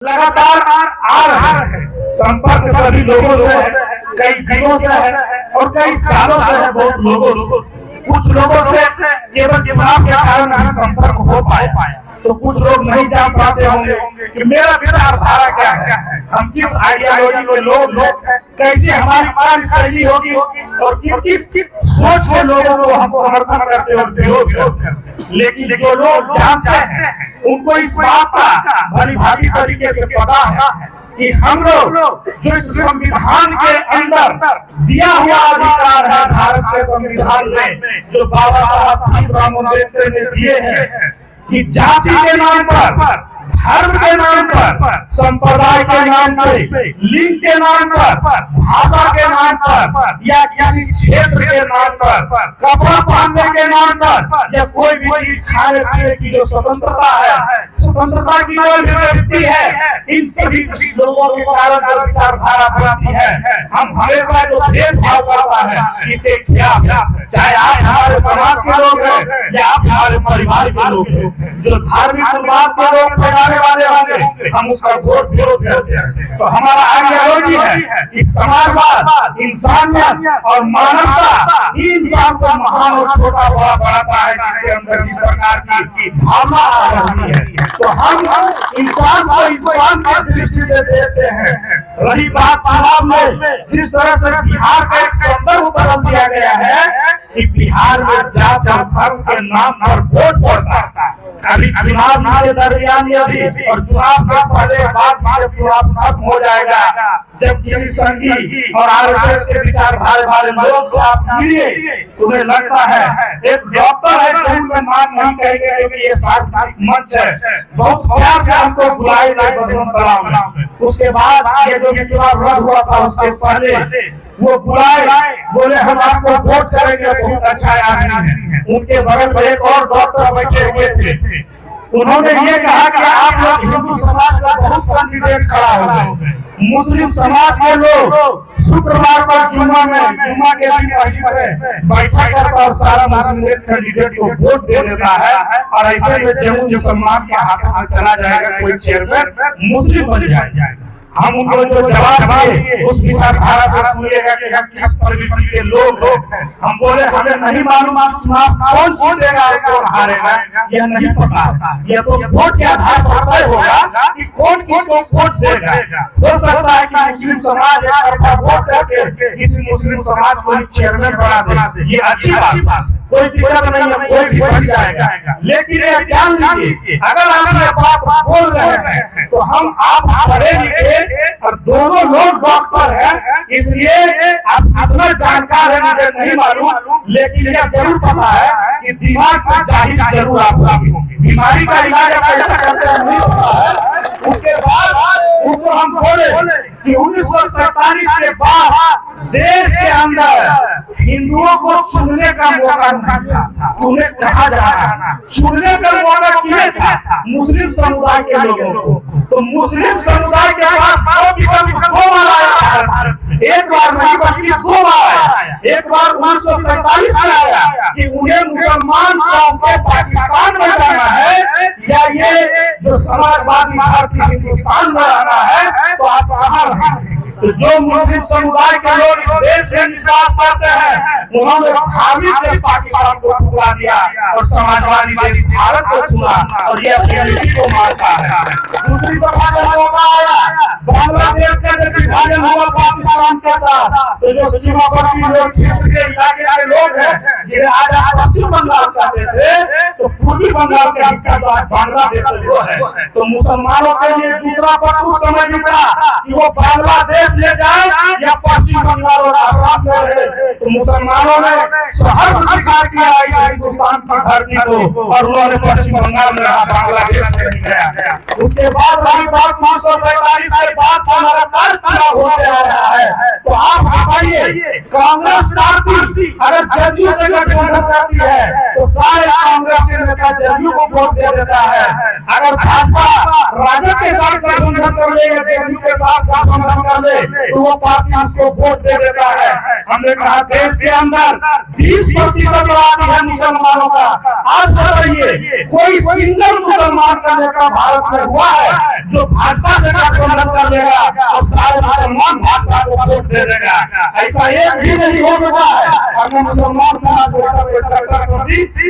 लगातार आ रहा है। संपर्क सभी लोगों से है, कई दिनों से है और कई सालों से है। बहुत लोगों कुछ लोगों से केवल चुनाव के कारण ही संपर्क हो पाया, तो कुछ लोग नहीं जान पाते होंगे कि मेरा विचारधारा क्या है, हम किस आइडियोलॉजी के लोग हैं, कैसे हमारी कार्यशैली होगी और किस सोच के लोगों को हम समर्थन करते और विरोध करते। लेकिन जो लोग जानते हैं उनको इस बात का भली भांति तरीके से पता है कि हम लोग जो इस संविधान के अंदर दिया हुआ अधिकार है, भारत के संविधान में जो बाबा साहब भीमराव अम्बेडकर ने दिए हैं कि जाति के नाम पर, धर्म के नाम पर, संप्रदाय के नाम पर, लिंग के नाम पर, भाषा के नाम पर या किसी क्षेत्र के नाम पर, कपड़ा पहनने के नाम पर या कोई भी चीज खाने पीने की जो स्वतंत्रता है, स्वतंत्रता की जो अभिव्यक्ति है, इन सभी लोगों के कारण जो विचारधारा बनती है, हम हमेशा जो भेदभाव करता है इसे क्या, चाहे आप हमारे समाज के लोग हैं या आप हमारे परिवार के लोग हैं, जो धार्मिक उन्माद के लोग फैलाने वाले होंगे हम उसका घोर विरोध करते हैं। तो हमारा आइडियोलॉजी है कि समाजवाद, इंसानियत और मानवता ही इंसान को महान और छोटा बड़ा बनाता है, जिसके अंदर जिस प्रकार की भावना आ रही है। तो हम इंसान को इंसान की दृष्टि से देखते हैं। रही बात चुनाव में जिस तरह से बिहार का एक संदर्भ बदल दिया गया है कि बिहार में जाति और धर्म के नाम पर वोट पड़ता है। अभी चुनाव के दरमियान अभी और चुनाव के पहले बाद जब चुनाव खत्म हो जाएगा, जब किसी संघी और आरएसएस के विचारधारा वाले लोग से आप मिलिए, तुम्हें लगता है एक डॉक्टर है जो उनका नाम नहीं कहेंगे क्योंकि ये सार्वजनिक मंच है, बहुत प्यार से हमको बुलाए बदलम तलाव में। उसके बाद ये जो चुनाव रद्द हुआ था उसके पहले वो बुलाए, बोले हम आपको वोट करेंगे, बहुत अच्छा आदमी है। उनके बगल में एक और डॉक्टर बैठे हुए थे, उन्होंने ये कहा कि आप लोग हिंदू समाज का बहुत कैंडिडेट खड़ा हो गए, मुस्लिम समाज के लोग शुक्रवार पर जुम्मा के दिन बैठक करता और सारा मुस्लिम कैंडिडेट को वोट दे देता है और ऐसे में जम्मू मुसलमान के हाथों में चला जाएगा, कोई चेयरमैन मुस्लिम बन जाएगा। हम उनको जो जवाब दिए उस विचारधारा से सुनिएगा कि हम किस प्रवृत्ति के लोग हैं। हम बोले हमें नहीं मालूम आप चुनाव कौन जीतेगा और कौन हारेगा, यह नहीं पता, यह तो वोट के आधार पर तय होगा कि कौन किसको वोट देगा। हो सकता है कि मुस्लिम समाज वोट करके किसी मुस्लिम समाज को चेयरमैन बना दे, ये अच्छी बात, कोई दिक्कत नहीं है, कोई भी बन जाएगा। लेकिन ये जान लीजिए अगर आप ये बात बोल रहे हैं तो हम आप पढ़े लिखे और दोनों लोग डॉक्टर हैं, इसलिए आप इतना जानकार है मुझे नहीं मालूम, लेकिन यह जरूर पता है कि दिमाग से जाहिर जरूर आपका बीमारी का इलाज कैसा करते हैं नहीं पता है। उसके बाद उनको हम बोले कि 1947 के बाद देश के अंदर हिंदुओं को चुनने का मौका नहीं था, उन्हें कहा जा रहा चुनने का मौका किए था मुस्लिम समुदाय के लोगों को। तो मुस्लिम समुदाय के पास दो बार आया, एक बार नहीं बल्कि दो बार आया। एक बार 1947 में आया कि उन्हें मुसलमान कौम को पाकिस्तान में जाना है या ये जो समाजवादी भारतीय हिंदुस्तान में रहना है, तो आप कहाँ रहेंगे। तो जो मुस्लिम समुदाय के लोग इस देश से निकास करते हैं उन्होंने धार्मिक देश पाकिस्तान को ठुकरा दिया और समाजवादी देश भारत को चुना और ये अपनी को मारता है। दूसरी दफा जब मौका आया बांग्लादेश का जब विभाजन हुआ पाकिस्तान के साथ, तो जो सीमावर्ती लोग क्षेत्र के इलाके के लोग हैं जिन्हें आज पश्चिम बंगाल कहते थे, तो पूर्वी बंगाल के हिस्सा तो आज बांग्लादेश जो है, तो मुसलमानों के लिए दूसरा पक्ष समझ निकला कि वो बांग्लादेश ले जाए या पश्चिम बंगाल और आसाम में रहे। तो मुसलमानों ने शहर स्वीकार किया हिंदुस्तान की धरती को और उन्होंने पश्चिम बंगाल में रहा, बांग्लादेश में नहीं गया। उसके बाद रही बात 1947 के बाद हमारा कार्य पूरा होते आ रहा है। तो आप बताइए कांग्रेस पार्टी अगर जदयू से गठबंधन करती है तो सारे कांग्रेस के नेता जदयू को वोट दे देता है, अगर भाजपा राजद के साथ गठबंधन गठबंधन कर ले या जेडीयू के साथ गठबंधन कर ले तो वो पार्टी उसको वोट दे देता है। हमने कहा देश के अंदर 20% आबादी है मुसलमानों का। आज बताइए कोई सिंगल मुसलमान का नेता भारत में हुआ है जो भाजपा से गठबंधन कर लेगा और सारे मुसलमान भाजपा को वोट दे देगा? ऐसा एक भी नहीं हो सका है। हमने मुसलमान समाज को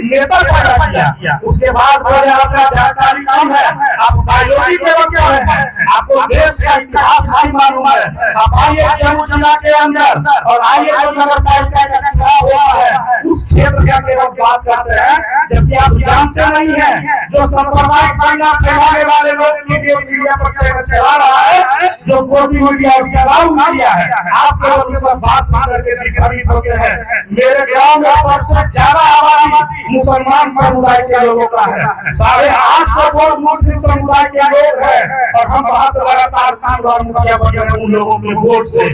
नेता पैदा किया, उसके बाद आपका जानकारी कम है, आप बायोलॉजी के वक्त है, आपको देश का इतिहास नहीं मालूम है। आप आइए जम्मू जिला के अंदर और आइए जो नगर पालिका का चुनाव हुआ है उस क्षेत्र का केवल बात करते हैं, जबकि आप जानते नहीं है जो सांप्रदायिक दंगा फैलाने वाले लोग मीडिया पर चला रहा है, जो गोदी मीडिया चलाऊ मीडिया है, आप केवल इस बात सुनकर के विचलित होते हैं। मेरे गांव में सबसे ज्यादा आबादी मुसलमान समुदाय के लोगों का है, 850 वोट मुस्लिम समुदाय के लोग हैं और हम वहां से लगातार 3 बार मुखिया बने उन लोगों के वोट से।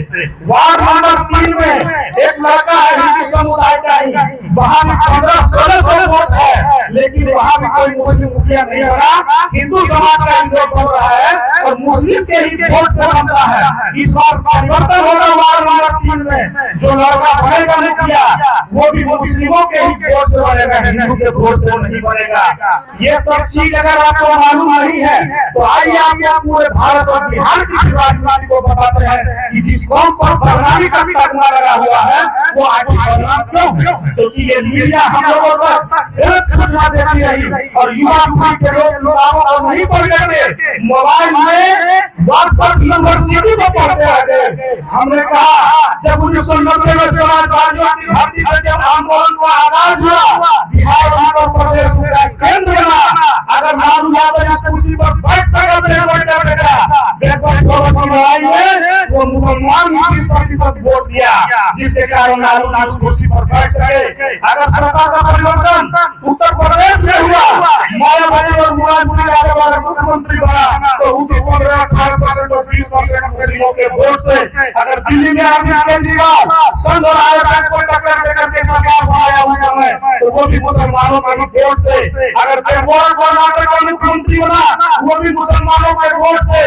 वार्ड नंबर 3 में एक लड़का है हिंदू समुदाय का ही, वहां भी 15-16 वोट है, लेकिन वहां भी कोई मुस्लिम मुखिया नहीं बना, हिंदू समाज का ही वोट बन रहा है और मुस्लिम के ही वोट से बनता है। इस बार परिवर्तन होगा वार्ड नंबर 3 में, जो लड़का बनेगा मुखिया वो भी मुस्लिमों के ही वोट से बनेगा, हिंदू के वोट से नहीं बनेगा। ये सब चीज अगर आपको मालूम नहीं है तो आइए आप पूरे भारत और बिहार की राजनीति को बताते हैं कि जिस कौम पर बदनामी का तगमा लगा हुआ है वो आज बदनाम क्यों है? क्योंकि ये मीडिया हम लोगों को गलत सूचना देती रही और युवा पीढ़ी के लोग और नहीं पढ़ गए, मोबाइल में व्हाट्सएप यूनिवर्सिटी को पढ़ते रहे। हमने कहा जब 1990 में समाजवादियों की भर्ती से जब आंदोलन का आगाज हुआ, बिहार उत्तर प्रदेश का केंद्र बना, अगर लालू यादव इस कुर्सी पर बैठ सका लड़ाई में वो मुसलमान 20% वोट दिया, जिसके कारण लालू उस कुर्सी पर बैठ सके। अगर सत्ता का परिवर्तन उत्तर प्रदेश में हुआ, मायावती और मुलायम यादव वाला मुख्यमंत्री बना, तो उस 15-18% और 20% मुस्लिमों के वोट से अगर दिल्ली में अरविंद केजरीवाल संघ और आरएसएस को टक्कर देकर के सरकार बनाया उस समय, तो वो भी मुसलमानों के वोट से। अगर देवगौड़ा कर्नाटक का मुख्यमंत्री बना, वो भी मुसलमानों के वोट से।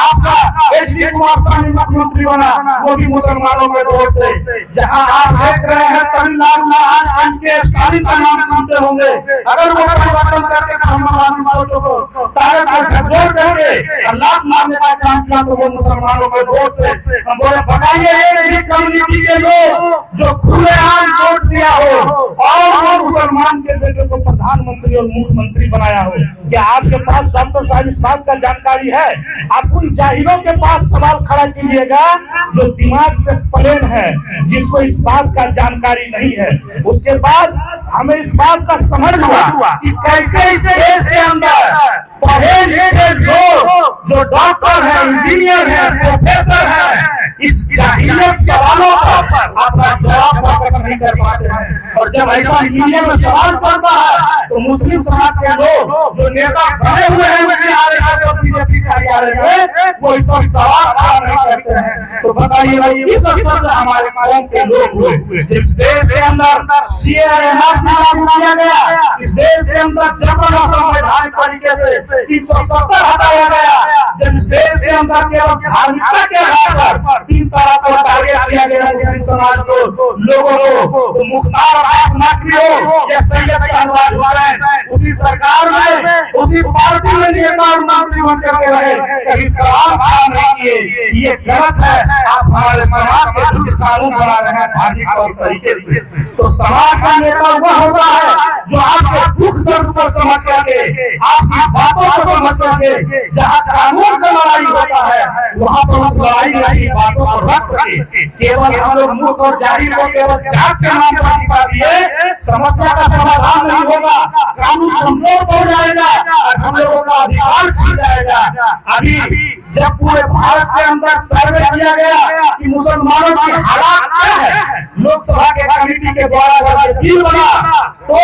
आपका एचडी कुमारस्वामी मुख्यमंत्री बना, वो भी मुसलमानों के वोट से। जहां आप देख रहे हैं तमिलनाडु में आज के स्टालिन का नाम सुनते होंगे, अगर वो परिवर्तन करके मुसलमानों सोचो को तारे को झकझोर देंगे, लात मारने का काम किया तो वो मुसलमानों के वोट से। हम बोले बताइए एक कम्युनिटी के लोग जो खुलेआम वोट दिया हो और वो मुसलमान के बेटे को प्रधानमंत्री और मुख्यमंत्री बनाया हो, क्या आपके पास डॉक्टर साहब इस बात का जानकारी है? आप उन जाहिलों के पास सवाल खड़ा कीजिएगा जो दिमाग से प्लेन है, जिसको इस बात का जानकारी नहीं है। उसके बाद हमें इस बात का समझ हुआ कि कैसे इस देश के अंदर पढ़े लिखे लोग जो डॉक्टर है, इंजीनियर है, प्रोफेसर है, इस जाहिलियत सवालों पर अपना जवाब नहीं कर पाते हैं। और जब ऐसा मीडिया में सवाल करता है तो मुस्लिम समाज के लोग जो नेता बने हुए हैं बीजेपी कार्यालय में, वो इस पर सवाल खड़ा नहीं करते हैं। तो बताइए भाई किस स्तर से हमारे कौम के लोग हुए? जिस देश के अंदर सीएए लागू किया गया, इस देश के अंदर जबरदस्त संवैधानिक तरीके से 370 हटाया गया, जब इस देश के अंदर केवल धार्मिकता के आधार पर 3 तरह का टारगेट किया गया मुस्लिम समाज को, लोगों को, तो मुख्तार अब्बास नकवी हो या सैयद शहबाज हुसैन, उसी सरकार में उसी पार्टी में नेता और मंत्री बन करके रहे, कभी सवाल खड़ा नहीं किए। ये गलत है, आप हमारे समाज के विरुद्ध कानून बना रहे हैं धार्मिक तौर तरीके से। तो समाज का नेता वह होता है जो आपके दुख दर्द को समझ करके, आपकी बातों को समझ करके, जहाँ कानून का लड़ाई होता है वहाँ पर उस लड़ाई की बातों को रख सके। केवल हम लोग मूर्ख और जाहिल को केवल जात के नाम पर दिखा दिए, समस्या का समाधान नहीं होगा, कानून कमजोर हो जाएगा और हम लोगों का अधिकार छीन जाएगा। अभी जब पूरे भारत के अंदर सर्वे किया गया कि मुसलमानों की हालात क्या है, लोकसभा के कमेटी के द्वारा जब बिल बना तो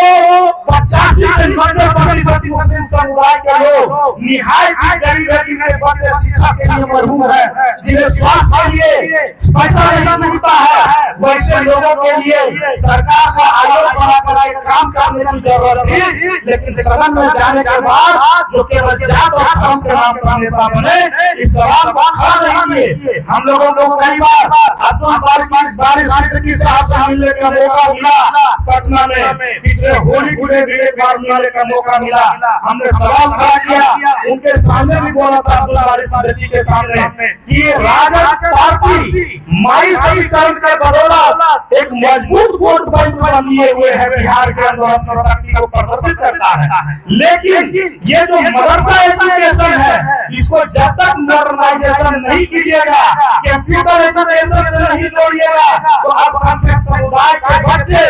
85 से 90% मुस्लिम समुदाय के लोग निहायत गरीब है, जिन्हें बच्चे शिक्षा के लिए मजबूर है, जिन्हें स्वास्थ्य के लिए पैसा नहीं मिलता है, वैसे लोगों के लिए सरकार का आयोग बनाकर एक काम करने की जरूरत थी। लेकिन सदन में जाने के बाद जो केवल जात और धर्म के नाम पर नेता बने, इस सवाल को खड़ा नहीं किए। हम लोगों को कई बार अब्दुल बारिश सिद्दीकी साहब से मिलने का मौका मिला, पटना में पिछले होली के भी एक बार मिलने का मौका मिला। हमने सवाल खड़ा किया, उनके सामने भी बोला था अब्दुल बारिश सिद्दीकी के सामने कि राजद पार्टी माई समीकरण के बदौलत एक मजबूत वोट बैंक लिए हुए है बिहार के अंदर, अपनी शक्ति को प्रदर्शित करता है। लेकिन ये जो मदरसा एजुकेशन है, इसको जब तक मॉडर्नाइजेशन नहीं कीजिएगा, कंप्यूटर एजुकेशन से नहीं जोड़िएगा, तो आप समुदाय के बच्चे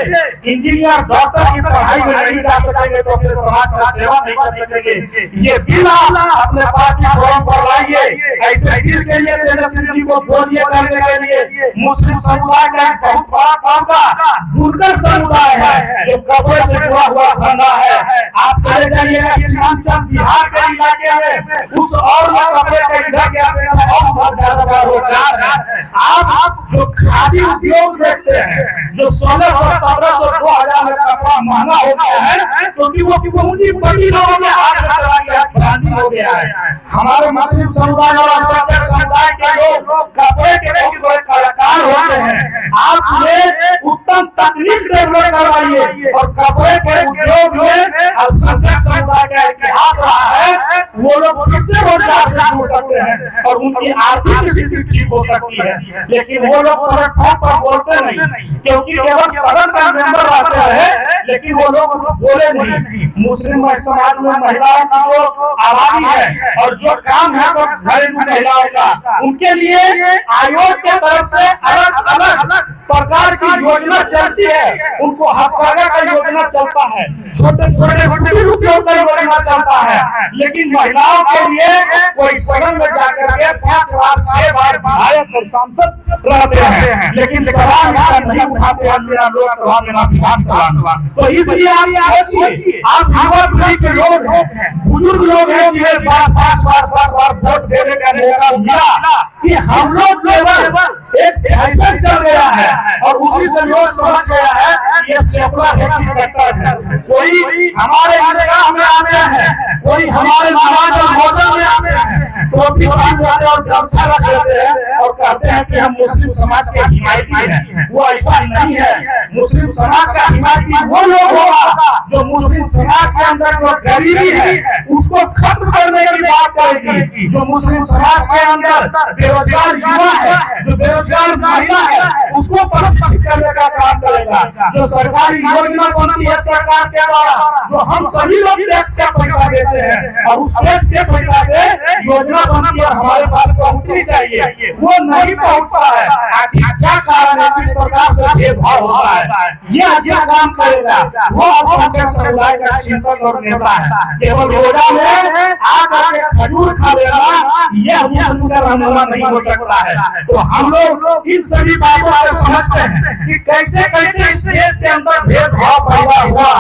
इंजीनियर डॉक्टर की पढ़ाई में नहीं जा सकेंगे, तो फिर समाज का सेवा नहीं कर सकेंगे। ये बिल अपने पार्टी फोरम पर लाइए, ऐसे बिल के लिए तेजस्वी जी को बोलिए करने के लिए। मुस्लिम समुदाय का एक बहुत बड़ा पौधा बुनकर समुदाय है जो कपड़े से जुड़ा हुआ धंधा है। आप चले जाइएगा सीमांचल बिहार के इलाके में, उस और कपड़े के इधर के और बहुत ज्यादा रोजगार है। आप जो खादी उद्योग देखते हैं, जो 1600 2000 में कपड़ा महंगा हो गया है, क्योंकि वो पूंजी बड़ी लोगों में हाथ में चला गया, ब्रांडिंग हो गया है। हमारे मुस्लिम समुदाय और अल्पसंख्यक समुदाय के लोग कपड़े के बहुत बड़े कलाकार होते हैं। आप उन्हें उत्तम तकनीक डेवलप करवाइए, और कपड़े के उद्योग में अल्पसंख्यक समुदाय का इतिहास रहा है, वो लोग फिर से रोजगार से जुड़ सकते हैं और उनकी आर्थिक स्थिति ठीक हो सकती है। लेकिन वो लोग प्लेटफॉर्म पर बोलते नहीं, क्योंकि केवल सदन का मेंबर रहते हैं, लेकिन वो लोग बोले नहीं। मुस्लिम समाज में महिलाओं की जो आबादी है और जो काम है सब घरेलू महिलाओं का, उनके लिए आयोग के तरफ से अलग अलग प्रकार की योजना चलती है। उनको हथकरघा का योजना चलता है, छोटे छोटे उद्योग का योजना चलता है, लेकिन महिलाओं के लिए कोई सदन में जाकर के 5 बार 6 बार विधायक और सांसद रहते हैं, लेकिन सवाल नहीं उठाते हैं मेरा लोकसभा में ना विधानसभा। तो इसलिए आप सोचिए, आप युवा पीढ़ी के लोग हैं, बुजुर्ग लोग हैं, जिन्हें 5 बार 10 बार वोट देने का मौका मिला कि हम लोग केवल एक फैशन चल गया है और उसी से लोग समझ गया है कि ये सेकुलर है। कोई हमारे इलाका में आ गया है, कोई हमारे समाज और मॉडल में आ गया है, टोपी बांध जाते और गमछा रख लेते हैं और कहते हैं कि हम मुस्लिम समाज के हिमायती हैं। वो ऐसा नहीं है। मुस्लिम समाज का हिमायती वो लोग होगा जो मुस्लिम समाज के अंदर जो गरीबी है उसको खत्म करने की बात करेगी, जो मुस्लिम समाज के अंदर बेरोजगार युवा है, जो बेरोजगार महिला है, उसको प्रशिक्षित करने का काम करेगा। जो सरकारी योजना बनती है सरकार के द्वारा, जो हम सभी लोग टैक्स का पैसा देते हैं और उस टैक्स के पैसा से योजना बनती है हमारे पास पहुंचनी चाहिए, वो नहीं पहुंचता है। क्या कारण है कि सरकार से भेदभाव होता है? ये क्या काम करेगा? वो अल्पसंख्यक समुदाय का चिंतक और नेता है। केवल रोजा में आकर के खजूर खा लेना यह रहनुमा नहीं हो सकता है। तो हम लोग इन सभी बातों को समझते हैं कि कैसे कैसे इस देश के अंदर भेदभाव पैदा हुआ,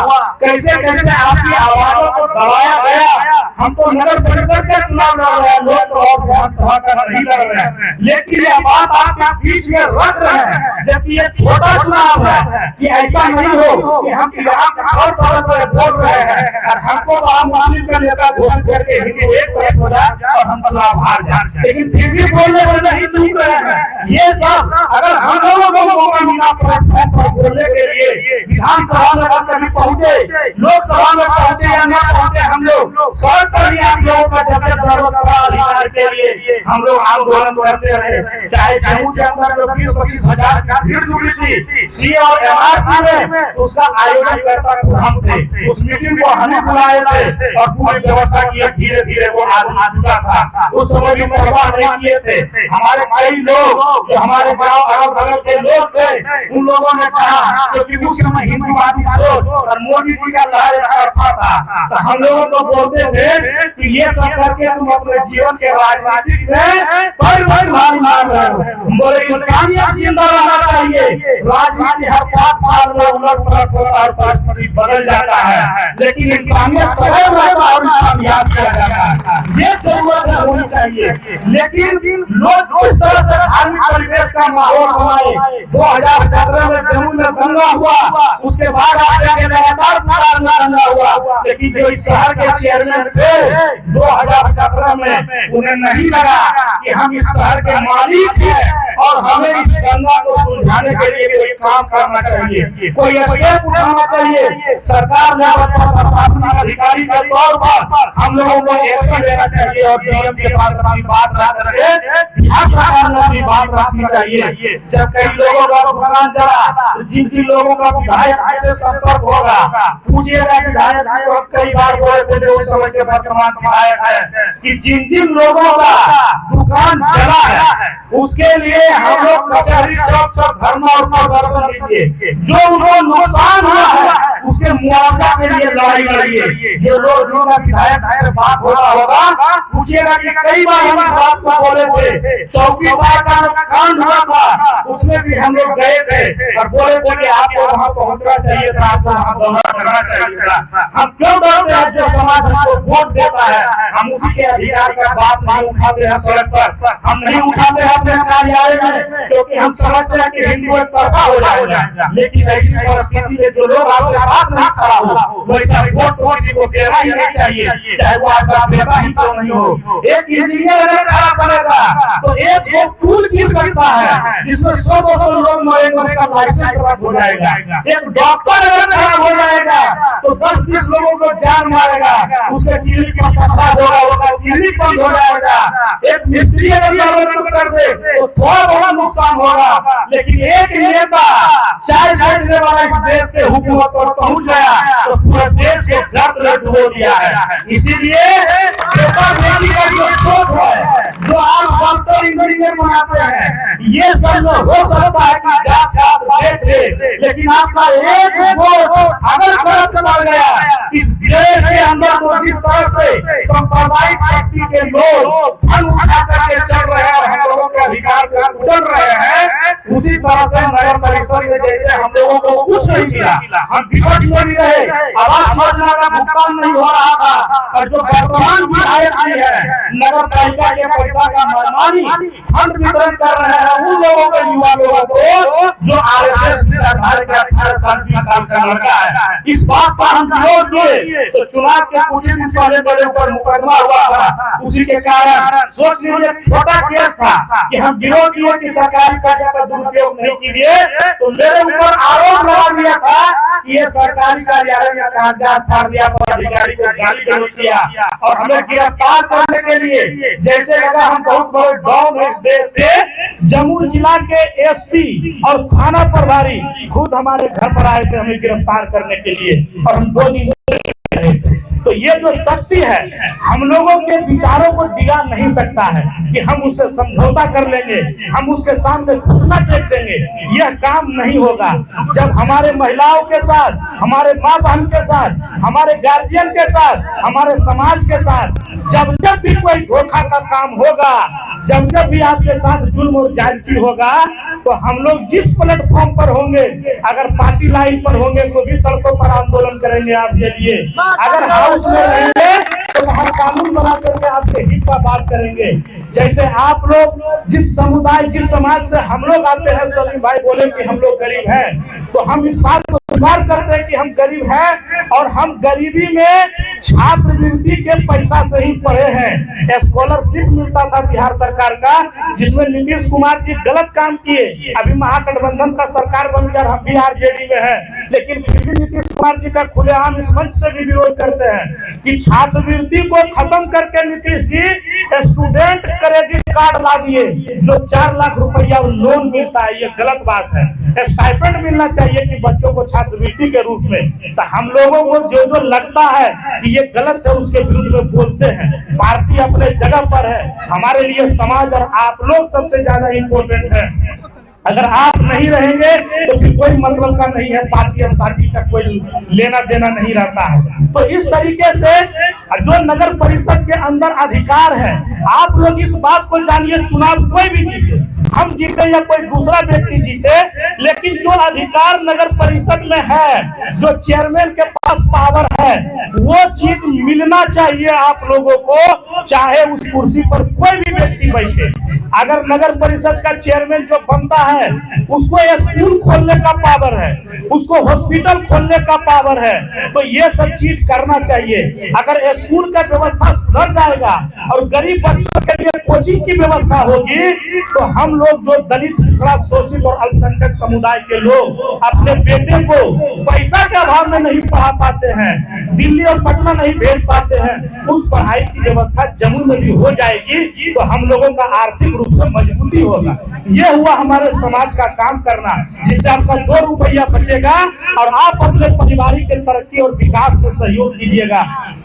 कैसे कैसे आपकी आवाजों को दबाया गया। हम तो नगर परिषद के चुनाव लड़ रहे हैं, लोकसभा विधानसभा का नहीं लड़ रहे हैं, लेकिन यह बात आपके बीच में रख रहे हैं जबकि ये छोटा चुनाव है कि ऐसा नहीं हो कि हम यहाँ और तरह से बोल रहे हैं और हमको आम आदमी का नेता घोषित करके हिंदू एक तरफ हो जाए और हम चुनाव हार जाए, लेकिन फिर भी बोलने में नहीं चूक रहे हैं। ये सब अगर हम लोगों को मौका मिला प्लेटफॉर्म पर बोलने के लिए, विधानसभा में कभी पहुंचे, लोकसभा में पहुंचे या न पहुंचे, हम लोग सड़क पर ही आप लोगों का जब अधिकार के लिए हम लोग आंदोलन करते रहे। चाहे जम्मू के अंदर जो 20-25 हजार का भीड़ जुटी थी सी और एमआरसी में, उसका आयोजन करता हम थे, उस मीटिंग को हमें बुलाए थे और पूरी व्यवस्था की। धीरे धीरे वो आ चुका था, उस समय भी परवाह नहीं किए थे। हमारे कई लोग जो हमारे गाँव अगल बगल के लोग थे, उन लोगों ने कहा क्योंकि उस समय हिंदूवादी सोच और मोदी जी का लहर था, तो हम लोगों को बोलते थे कि ये सब करके तुम अपने जीवन के राजनीति राजनीतिक में कोई भारी मार रहे हो। बोले इंसानियत जिंदा रहना चाहिए। राजनीति हर 5 साल में उलट पलट होता है, परिस्थिति बदल जाता है, लेकिन इंसानियत सदैव रहता है और इंसानियत किया जाता है। ये जरूरत होनी चाहिए। लेकिन लोग जिस तरह से धार्मिक परिवेश का माहौल बनाए, 2017 में जम्मू में दंगा हुआ, उसके बाद आगे लगातार दंगा हुआ, लेकिन जो इस शहर के चेयरमैन थे 2017 में उन्हें नहीं लगा कि हम इस शहर के मालिक हैं और हमें इस दंगा को सुलझाने के लिए कोई काम करना चाहिए, कोई स्टेप उठाना चाहिए। सरकार ने प्रशासनिक अधिकारी के तौर पर हम लोगों को एक्शन लेना चाहिए और डीएम के पास अपनी बात रख करके बिहार सरकार ने अपनी बात रखनी चाहिए। जब कई लोगों का दुकान जला, जिन जिन लोगों का विधायक से संपर्क होगा, पूछिएगा विधायक कई बार बोले थे उस समय के वर्तमान विधायक है कि जिन जिन लोगों का दुकान जला है उसके लिए हम लोग कचहरी चौक पर धरना और प्रदर्शन कीजिए। जो उनको नुकसान हुआ है उसके मुआवजा के लिए लड़ाई लड़िए। जो लोग विधायक से बात हो रहा होगा, पूछिएगा कि कई बार हम इस बात को बोले थे। चौकीदार का कांड हुआ था, उसमें भी हम लोग गए थे और बोले थे कि आपको वहाँ पहुँचना चाहिए था, आपको वहाँ दौरा करना चाहिए था। हम क्यों डरते हैं? जो समाज हमको वोट देता है हम उसी के अधिकार का बात नहीं उठाते हैं सड़क पर, हम नहीं उठाते हैं अपने कार्यालय में, क्योंकि हम समझते हैं कि हिंदू एक तरफा हो जाएगा। लेकिन ऐसी परिस्थिति में जो लोग आपके साथ नहीं खड़ा हो, वैसा वोट किसी को देना ही नहीं चाहिए, चाहे वो आपका बेटा ही तो नहीं हो। एक इंजीनियर अगर खड़ा करेगा तो एक वो टूल गिर सकता है जिसमें 100-200 लोग मरेंगे, उसका लाइसेंस रद्द हो जाएगा। एक डॉक्टर अगर खड़ा हो जाएगा तो 10-20 लोगों को जान मारेगा, उसके क्लिनिक पर पत्थर होगा, उसका क्लिनिक बंद हो जाएगा। एक मिस्त्री अगर कुछ कर दे तो थोड़ा बहुत नुकसान होगा, लेकिन एक नेता चाय बेचने वाला इस देश के हुकूमत पर पहुंच गया तो पूरे देश को गर्द में डुबो दिया है। इसीलिए नेता बेटी का जो सोच है, जो आप डॉक्टर इंजीनियर बनाते हैं, ये सब हो सकता है कि जात देख ले, लेकिन आपका एक वोट अगर गलत बढ़ गया, इस देश के अंदर तो जिस तरह से सांप्रदायिक शक्ति के लोग धन उठा करके चल रहे हैं और हम लोगों के अधिकार को उछल रहे हैं, उसी तरह से नगर परिषद में जैसे हम लोगों को कुछ नहीं मिला, हम विपक्ष में भी रहे, आवास योजना का भुगतान नहीं हो रहा था, और जो वर्तमान विधायक जी है नगर पालिका के पैसा का मनमानी फंड वितरण कर रहे हैं उन लोगों के युवा लोगों को जो आरएसएस में 18 साल 20 साल का लड़का है। इस बात पर हम विरोध किए तो चुनाव के कुछ दिन पहले मेरे ऊपर मुकदमा हुआ था, उसी के कारण सोच लीजिए छोटा केस था कि हम विरोध किए कि सरकारी पैसे का दुरुपयोग नहीं कीजिए, तो मेरे ऊपर आरोप लगा दिया था कि ये सरकारी कार्यालय में कागजात फाड़ दिया, अधिकारी को गाली गलौज किया और हमें गिरफ्तार करने के लिए जैसे लगा हम बहुत बड़े डॉन इस देश से। जम्मू जिला के एसपी और थाना प्रभारी खुद हमारे घर पर आए थे हमें गिरफ्तार करने के लिए और हम 2 दिन रहे थे। तो ये जो शक्ति है हम लोगों के विचारों को दिला नहीं सकता है कि हम उससे समझौता कर लेंगे, हम उसके सामने घुटना टेक देंगे, यह काम नहीं होगा। जब हमारे महिलाओं के साथ, हमारे माँ बहन के साथ, हमारे गार्जियन के साथ, हमारे समाज के साथ जब भी कोई धोखा का काम होगा, जब भी आपके साथ जुल्म और ज्यादती होगा, तो हम लोग जिस प्लेटफॉर्म पर होंगे, अगर पार्टी लाइन पर होंगे तो भी सड़कों पर आंदोलन करेंगे आपके लिए, अगर हाउस में रहेंगे तो हम कानून बना करके आपके हित का बात करेंगे। जैसे आप लोग जिस समुदाय जिस समाज से हम लोग आते हैं, सलीम भाई बोले कि हम लोग गरीब हैं, तो हम इस बात को स्वीकार करते हैं कि हम गरीब हैं और हम गरीबी में छात्रवृत्ति के पैसा से ही पढ़े हैं। स्कॉलरशिप मिलता था बिहार सरकार का, जिसमें नीतीश कुमार जी गलत काम किए, अभी महागठबंधन का सरकार बन गया, हम भी आरजेडी में है, लेकिन फिर भी नीतीश कुमार जी का खुलेआम इस मंच से भी विरोध करते हैं कि छात्रवृत्ति को खत्म करके Nitish ji student credit card ला दिए, जो 4 लाख रुपया लोन मिलता है, ये गलत बात है। स्टाइपेंड मिलना चाहिए कि बच्चों को छात्रवृत्ति के रूप में। तो हम लोगों को जो लगता है कि ये गलत है उसके विरुद्ध में बोलते हैं। पार्टी अपने जगह पर है, हमारे लिए समाज और आप लोग सबसे ज्यादा इम्पोर्टेंट है। अगर आप नहीं रहेंगे तो फिर कोई मतलब का नहीं है, पार्टी और साथी का कोई लेना देना नहीं रहता है। तो इस तरीके से जो नगर परिषद के अंदर अधिकार है, आप लोग इस बात को जानिए, चुनाव कोई भी जीते, हम जीते या कोई दूसरा व्यक्ति जीते, लेकिन जो अधिकार नगर परिषद में है, जो चेयरमैन के पास पावर है, वो चीज मिलना चाहिए आप लोगों को, चाहे उस कुर्सी पर कोई भी व्यक्ति बैठे। अगर नगर परिषद का चेयरमैन जो बनता है, उसको स्कूल खोलने का पावर है, उसको हॉस्पिटल खोलने का पावर है, तो ये सब चीज करना चाहिए। अगर स्कूल का व्यवस्था सुधर जाएगा और गरीब बच्चों के लिए कोचिंग की व्यवस्था होगी, तो हम लोग जो दलित, पिछड़ा, शोषित और अल्पसंख्यक समुदाय के लोग अपने बेटे को पैसा के अभाव में नहीं पढ़ा पाते हैं, दिल्ली और पटना नहीं भेज पाते हैं, उस पढ़ाई की व्यवस्था जम्मू में भी हो जाएगी, तो हम लोगों का आर्थिक रूप से मजबूती होगा। ये हुआ हमारे समाज का काम करना, जिससे आपका 2 रुपया बचेगा और आप अपने पारिवारिक के तरक्की और विकास में सहयोग कीजिएगा।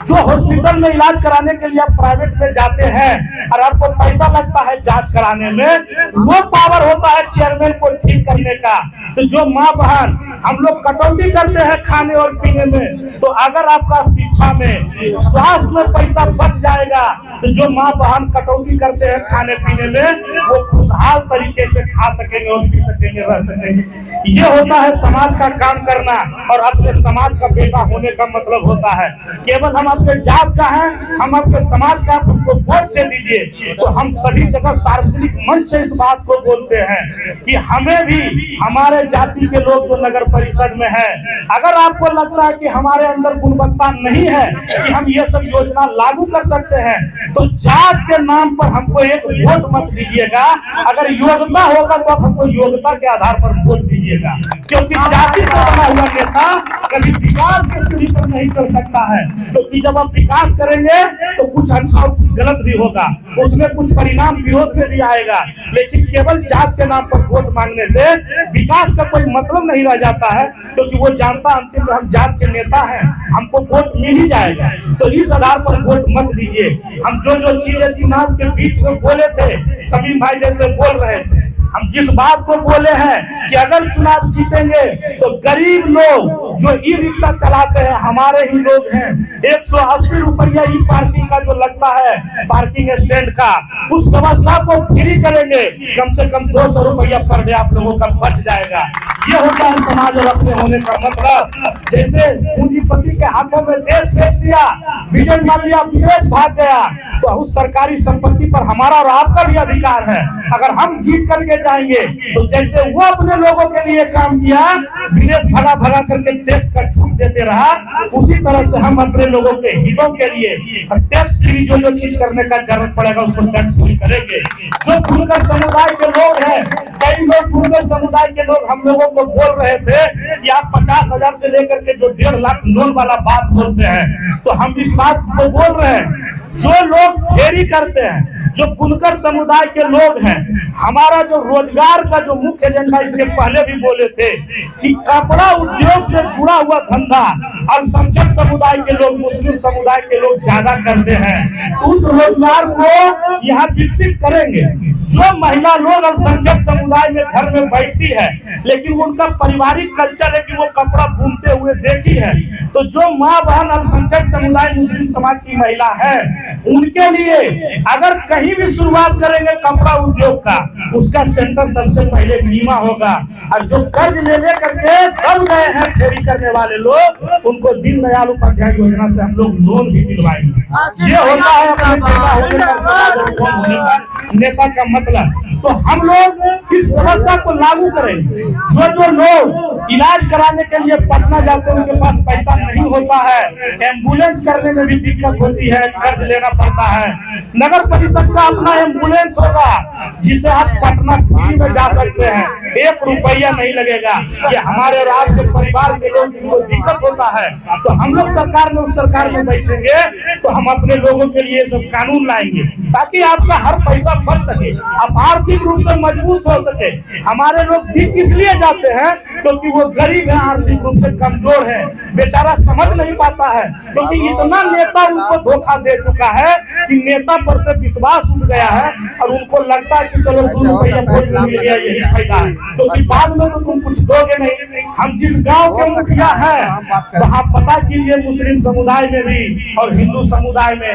जो हॉस्पिटल में इलाज कराने के लिए आप प्राइवेट में जाते हैं और आपको पैसा लगता है जांच कराने में, वो पावर होता है चेयरमैन को ठीक करने का। तो जो माँ बहन हम लोग कटौती करते हैं खाने और पीने में, तो अगर आपका शिक्षा में, स्वास्थ्य में पैसा बच जाएगा, तो जो माँ बहन कटौती करते हैं खाने पीने में, वो खुशहाल तरीके से खा सकेंगे और पी सकेंगे, रह सकेंगे। ये होता है समाज का काम करना, और अपने समाज का बेटा होने का मतलब होता है केवल हम अपने जात का है, हम अपने समाज का, हमको वोट दे दीजिए। तो हम सभी जगह सार्वजनिक मंच से इस बात को बोलते हैं कि हमें भी, हमारे जाति के लोग जो नगर परिषद में है, अगर आपको लगता है कि हमारे अंदर गुणवत्ता नहीं है कि हम ये सब योजना लागू कर सकते हैं, तो जात के नाम पर हमको एक वोट मत दीजिएगा। अगर योग्यता होगा तो आप हमको योग्यता के आधार पर वोट दीजिएगा, क्योंकि जाति का बना हुआ नेता कभी विकास के सीढ़ी पर नहीं कर सकता है। क्योंकि जब आप विकास करेंगे तो कुछ अच्छा और कुछ गलत भी होगा, उसमें कुछ परिणाम विरोध में भी आएगा, लेकिन केवल जात के नाम पर वोट मांगने से विकास का कोई मतलब नहीं रह जाता है, क्योंकि वो जानता अंतिम में हम जात के नेता हैं, हमको वोट मिल ही जाएगा। तो इस आधार पर वोट मत दीजिए। हम जो जो चीजें चुनाव के बीच में बोले थे, सभी भाई जैसे बोल रहे थे, हम जिस बात को बोले हैं कि अगर चुनाव जीतेंगे तो गरीब लोग जो ई रिक्शा चलाते हैं, हमारे ही लोग हैं, 180 रुपया ई पार्किंग का जो लगता है, पार्किंग स्टैंड का, उस व्यवस्था को फ्री करेंगे। कम से कम 200 रुपया पर डे आप लोगों का बच जाएगा। ये होता है समाज और अपने होने का मतलब। जैसे पूंजीपति के हाथों में देश बेच दिया, विजय माल्या विदेश भाग गया, तो उस सरकारी संपत्ति पर हमारा और आपका भी अधिकार है। अगर हम जीत करके जाएंगे तो जैसे वो अपने लोगों के लिए काम किया, विदेश भगा भगा करके टैक्स का छूट देते रहा, उसी तरह से हम अपने लोगों के हितों के लिए टैक्स फ्री जो चीज करने का जरूरत पड़ेगा उसको टैक्स फ्री करेंगे। जो बुनकर समुदाय के लोग हैं, कई लोग बुनकर समुदाय के लोग हम लोगों को बोल रहे थे कि आप 50,000 से लेकर के जो 1.5 लाख लोन वाला बात बोलते हैं, तो हम इस बात को बोल रहे हैं, जो लोग फेरी करते हैं, जो बुनकर समुदाय के लोग हैं, हमारा जो रोजगार का जो मुख्य एजेंडा, इसके पहले भी बोले थे कि कपड़ा उद्योग से जुड़ा हुआ धंधा अल्पसंख्यक समुदाय के लोग, मुस्लिम समुदाय के लोग ज्यादा करते हैं, उस रोजगार को यहाँ विकसित करेंगे। जो महिला लोग अल्पसंख्यक समुदाय में घर में बैठती है, लेकिन उनका पारिवारिक कल्चर है कि वो कपड़ा बुनते हुए देखी है, तो जो माँ बहन अल्पसंख्यक समुदाय मुस्लिम समाज की महिला है, उनके लिए अगर कहीं भी शुरुआत करेंगे कपड़ा उद्योग का, उसका सेंटर सबसे पहले बीमा होगा। और जो कर्ज ले करके दब गए हैं फेरी करने वाले लोग, उनको दीनदयाल उपाध्याय योजना से हम लोग लोन भी दिलवाएंगे। ये होता है अपने नेता होने का, नेता का मतलब। तो हम लोग इस व्यवस्था को लागू करेंगे। जो जो लोग इलाज कराने के लिए पटना जाते हैं, उनके पास पैसा नहीं होता है, एम्बुलेंस करने में भी दिक्कत होती है, कर्ज लेना पड़ता है, नगर परिषद का अपना एम्बुलेंस होगा जिसे आप पटना फ्री में जा सकते हैं, 1 रुपया नहीं लगेगा। ये हमारे और आपके परिवार के लोग जिनको दिक्कत होता है, तो हम लोग सरकार में, उस सरकार में बैठेंगे तो हम अपने लोगों के लिए सब कानून लाएंगे ताकि आपका हर पैसा बच सके, आप आर्थिक रूप से मजबूत हो सके। हमारे लोग भी इसलिए जाते हैं क्योंकि वो गरीब है, आर्थिक रूप से कमजोर है, बेचारा समझ नहीं पाता है, क्योंकि इतना नेता उनको धोखा दे चुका है कि नेता पर से विश्वास उठ गया है और उनको लगता है कि चलो 2 रुपया वोट मिल गया यही फायदा है, क्योंकि बाद में तो तुम कुछ दोगे नहीं। हम जिस गांव के मुखिया है वहाँ पता कीजिए मुस्लिम समुदाय में भी और हिंदू समुदाय में